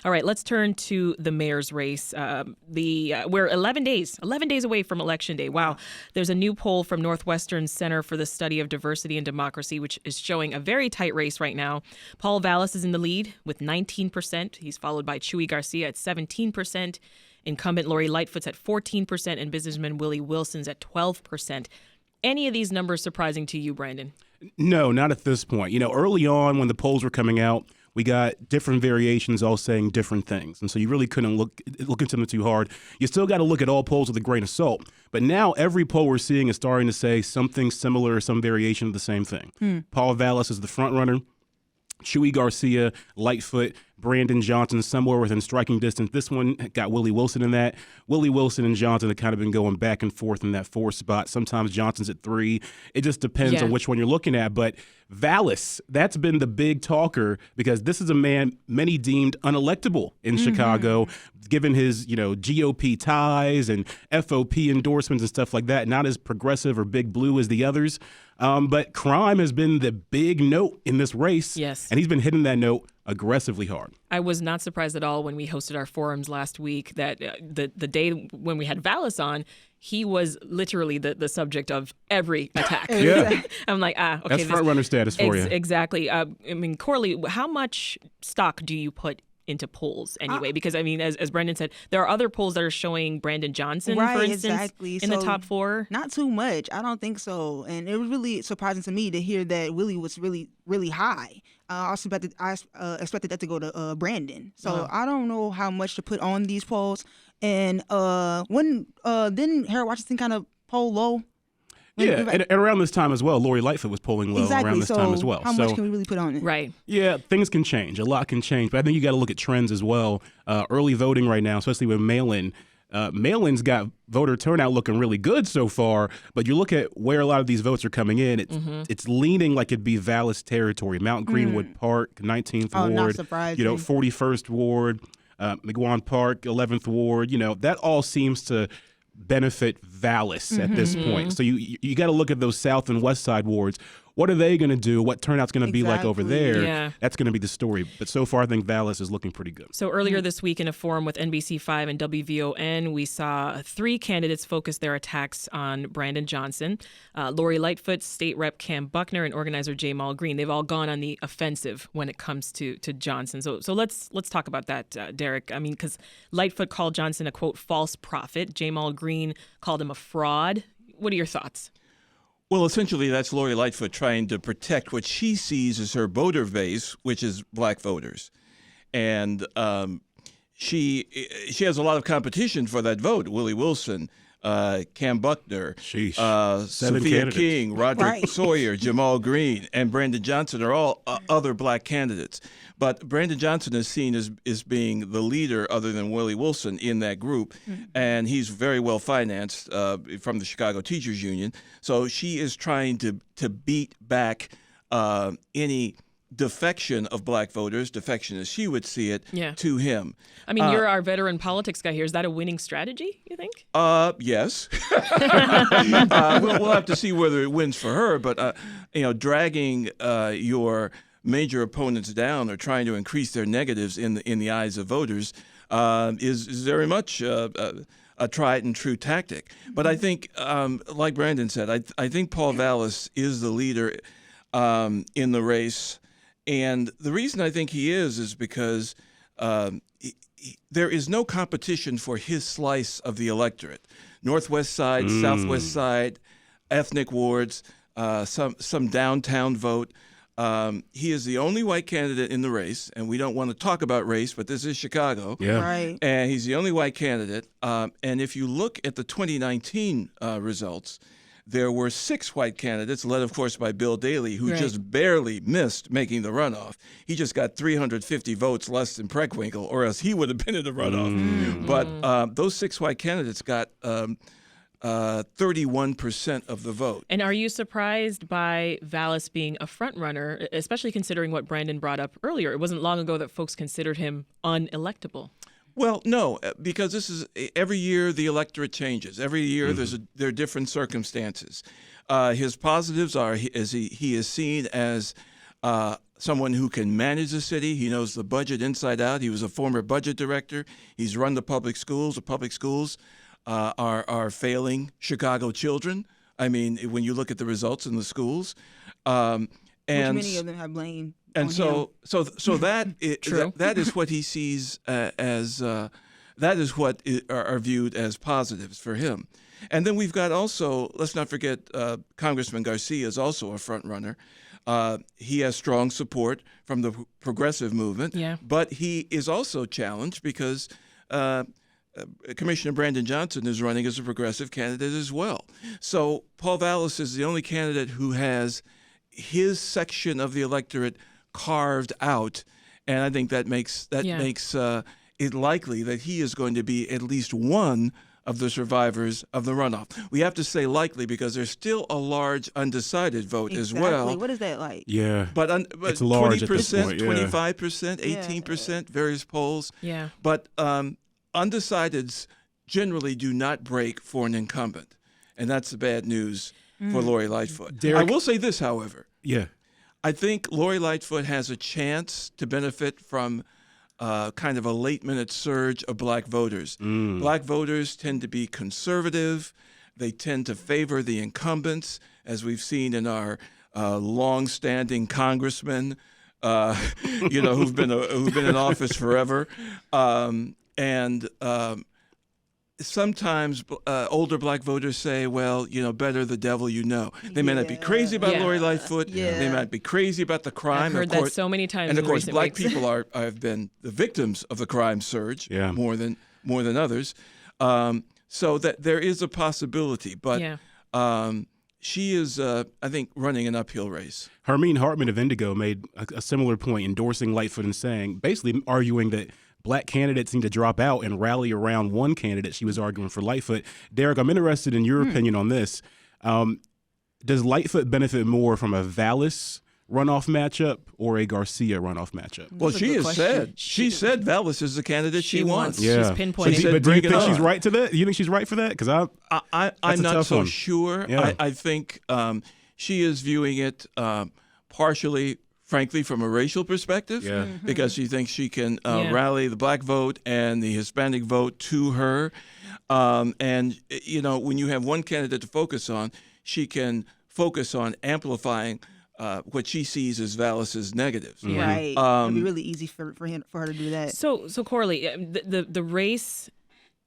All right, let's turn to the mayor's race. We're 11 days away from Election Day. Wow. There's a new poll from Northwestern Center for the Study of Diversity and Democracy, which is showing a very tight race right now. Paul Vallas is in the lead with 19%. He's followed by Chuy Garcia at 17%. Incumbent Lori Lightfoot's at 14%, and businessman Willie Wilson's at 12%. Any of these numbers surprising to you, Brandon? No, not at this point. Early on when the polls were coming out, we got different variations all saying different things. And so you really couldn't look into them too hard. You still got to look at all polls with a grain of salt. But now every poll we're seeing is starting to say something similar or some variation of the same thing. Paul Vallas is the front runner. Chuy Garcia, Lightfoot, Brandon Johnson, somewhere within striking distance. This one got Willie Wilson in that. Willie Wilson and Johnson have kind of been going back and forth in that 4 spot. Sometimes Johnson's at 3. It just depends on which one you're looking at. But Vallas, that's been the big talker because this is a man many deemed unelectable in Chicago, given his, GOP ties and FOP endorsements and stuff like that. Not as progressive or big blue as the others. But crime has been the big note in this race. Yes. And he's been hitting that note aggressively hard. I was not surprised at all when we hosted our forums last week that the day when we had Vallas on, he was literally the subject of every attack. Yeah. I'm like, okay. That's front runner status for you. Exactly. Corli, how much stock do you put into polls anyway? Because, as Brandon said, there are other polls that are showing Brandon Johnson, for instance, in the top 4. Not too much. I don't think so. And it was really surprising to me to hear that Willie was really, really high. I expected that to go to Brandon. So I don't know how much to put on these polls. And didn't Harold Washington kind of poll low? And around this time as well, Lori Lightfoot was polling low around this time as well. How much can we really put on it? Right. Yeah, things can change. A lot can change. But I think you got to look at trends as well. Early voting right now, especially with mail-in. Mail-in's got voter turnout looking really good so far, but you look at where a lot of these votes are coming in, it's leaning like it'd be Vallas territory. Mount Greenwood Park, 19th Ward. Not surprising. 41st Ward, McGuan Park, 11th Ward. That all seems to benefit Vallas at this point. So you got to look at those south and west side wards. What are they going to do? What turnout's going to be like over there? Yeah. That's going to be the story. But so far, I think Vallas is looking pretty good. So earlier this week in a forum with NBC5 and WVON, we saw 3 candidates focus their attacks on Brandon Johnson. Lori Lightfoot, State Rep Cam Buckner, and organizer Jamal Green. They've all gone on the offensive when it comes to Johnson. So let's talk about that, Derrick. Because Lightfoot called Johnson a, quote, false prophet. Jamal Green called him a fraud. What are your thoughts? Well, essentially, that's Lori Lightfoot trying to protect what she sees as her voter base, which is black voters. And she has a lot of competition for that vote. Willie Wilson, Cam Buckner, Sophia King, Roderick Sawyer, Jamal Green, and Brandon Johnson are all other black candidates. But Brandon Johnson is seen as being the leader, other than Willie Wilson, in that group. And he's very well financed from the Chicago Teachers Union. So she is trying to beat back any defection of black voters, defection as she would see it, to him. You're our veteran politics guy here. Is that a winning strategy, you think? Yes. We'll have to see whether it wins for her. But, dragging your major opponents down or trying to increase their negatives in the eyes of voters is very much a tried and true tactic. But I think, like Brandon said, I think Paul Vallas is the leader in the race. And the reason I think he is because there is no competition for his slice of the electorate. Northwest side, Southwest side, ethnic wards, some downtown vote. He is the only white candidate in the race, and we don't want to talk about race, but this is Chicago. Yeah. Right. And he's the only white candidate. And if you look at the 2019 results, there were 6 white candidates, led, of course, by Bill Daley, who just barely missed making the runoff. He just got 350 votes less than Preckwinkle, or else he would have been in the runoff. But those 6 white candidates got 31% of the vote. And are you surprised by Vallas being a front runner, especially considering what Brandon brought up earlier? It wasn't long ago that folks considered him unelectable. Well, no, because this is every year the electorate changes. Every year there are different circumstances. His positives are he is seen as someone who can manage the city. He knows the budget inside out. He was a former budget director. He's run the public schools. The public schools are failing Chicago children. I mean, when you look at the results in the schools, and many of them have blamed. And on so that True. that is what he sees as that is what are viewed as positives for him. And then we've got also, let's not forget, Congressman Garcia is also a front runner. He has strong support from the progressive movement, Yeah. but he is also challenged because Commissioner Brandon Johnson is running as a progressive candidate as well. So Paul Vallas is the only candidate who has his section of the electorate carved out, and I think that makes it likely that he is going to be at least one of the survivors of the runoff. We have to say likely because there's still a large undecided vote as well. What is that like? Yeah. But It's large at this 20%, point, yeah. 25%, 18%, various polls. Yeah. But undecideds generally do not break for an incumbent, and that's the bad news for Lori Lightfoot. Derrick- I will say this, however. Yeah. I think Lori Lightfoot has a chance to benefit from kind of a late-minute surge of black voters. Black voters tend to be conservative. They tend to favor the incumbents, as we've seen in our long-standing congressmen, who've been in office forever, and sometimes older black voters say, well, better the devil you know. They may not be crazy about Yeah. Lori Lightfoot. Yeah. They might be crazy about the crime. I've heard of that course, so many times. and of in course, recent black weeks. people have been the victims of the crime surge Yeah. more than others. So that there is a possibility, but Yeah. she is, I think, running an uphill race. Hermine Hartman of Indigo made a similar point, endorsing Lightfoot and saying, basically arguing that black candidates need to drop out and rally around one candidate. She was arguing for Lightfoot. Derrick, I'm interested in your opinion on this. Does Lightfoot benefit more from a Vallas runoff matchup or a Garcia runoff matchup? Well, That's a she good has question. she said Vallas is the candidate she wants. Yeah. She's pinpointing. She said, But do you bring it think on. she's right to that? Do you think she's right for that? Because I'm That's a not tough so one. sure. Yeah. I think she is viewing it partially, frankly, from a racial perspective, Yeah. because she thinks she can Yeah. rally the black vote and the Hispanic vote to her. And, when you have one candidate to focus on, she can focus on amplifying what she sees as Vallas's negatives. Right. It'd be really easy for her to do that. So Corli, the race,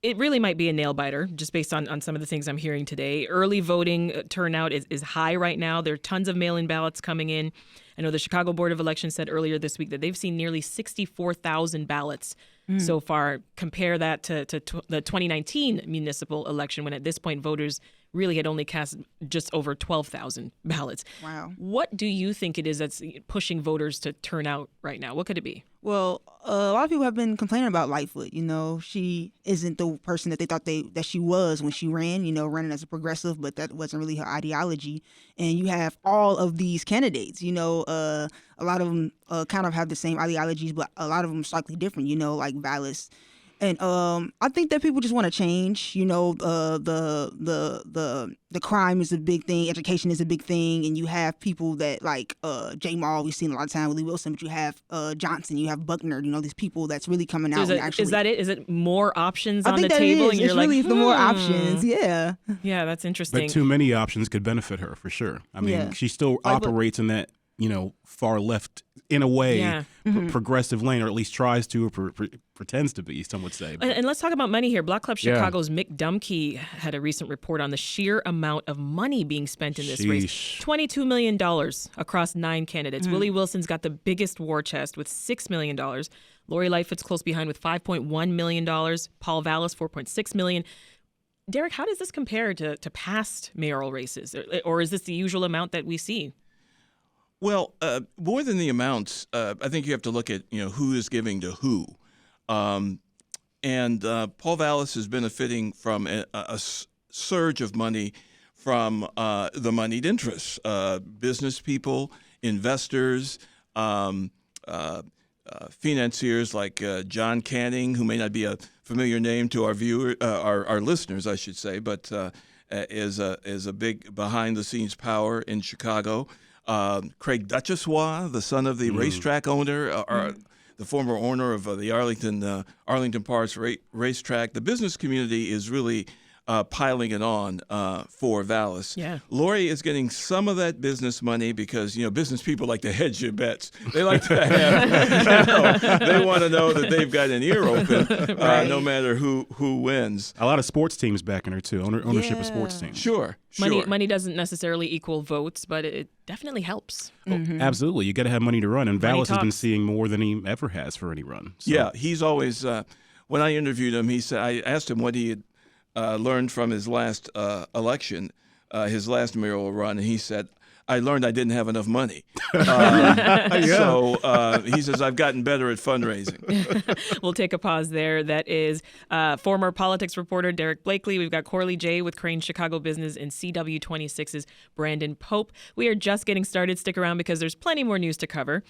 it really might be a nail biter, just based on some of the things I'm hearing today. Early voting turnout is high right now. There are tons of mail-in ballots coming in. I know the Chicago Board of Elections said earlier this week that they've seen nearly 64,000 ballots so far. Compare that to the 2019 municipal election, when at this point voters really had only cast just over 12,000 ballots. Wow. What do you think it is that's pushing voters to turn out right now? What could it be? Well, a lot of people have been complaining about Lightfoot. She isn't the person that they thought that she was when she ran. Running as a progressive, but that wasn't really her ideology. And you have all of these candidates. A lot of them kind of have the same ideologies, but a lot of them slightly different. Like Vallas. And I think that people just want to change. The crime is a big thing. Education is a big thing. And you have people that like J. Maul, we've seen a lot of time, Willie Wilson, but you have Johnson, you have Buckner, these people that's really coming out. Is that it? Is it more options I on think the that table? Is. And you're It's like, really the more options. Yeah. Yeah, that's interesting. But too many options could benefit her for sure. I mean, Yeah. she still operates in that, far left, in a way, Yeah. progressive lane, or at least tries to, or pretends to be, some would say. But And let's talk about money here. Black Club Yeah. Chicago's Mick Dumke had a recent report on the sheer amount of money being spent in this race. Sheesh. $22 million across 9 candidates. Willie Wilson's got the biggest war chest with $6 million. Lori Lightfoot's close behind with $5.1 million. Paul Vallas, $4.6 million. Derrick, how does this compare to past mayoral races? Or is this the usual amount that we see? Well, more than the amounts, I think you have to look at who is giving to who, and Paul Vallas is benefiting from a surge of money from the moneyed interests, business people, investors, financiers like John Canning, who may not be a familiar name to our listeners, I should say, but is a big behind the scenes power in Chicago. Craig Duchessois, the son of the racetrack owner, or the former owner of the Arlington Parks racetrack. The business community is really piling it on for Vallas. Yeah. Lori is getting some of that business money because, business people like to hedge their bets. They like to have, they want to know that they've got an ear open no matter who wins. A lot of sports teams backing her, too, ownership of sports teams. Sure. Money doesn't necessarily equal votes, but it definitely helps. Absolutely. You got to have money to run, and Vallas has been talks. seeing more than he ever has for any run. So. Yeah, he's always, when I interviewed him, he said, I asked him what he had learned from his last election, his last mayoral run, and he said, I learned I didn't have enough money. So he says, I've gotten better at fundraising. We'll take a pause there. That is former politics reporter Derrick Blakley. We've got Corli Jay with Crain Chicago Business and CW26's Brandon Pope. We are just getting started. Stick around because there's plenty more news to cover.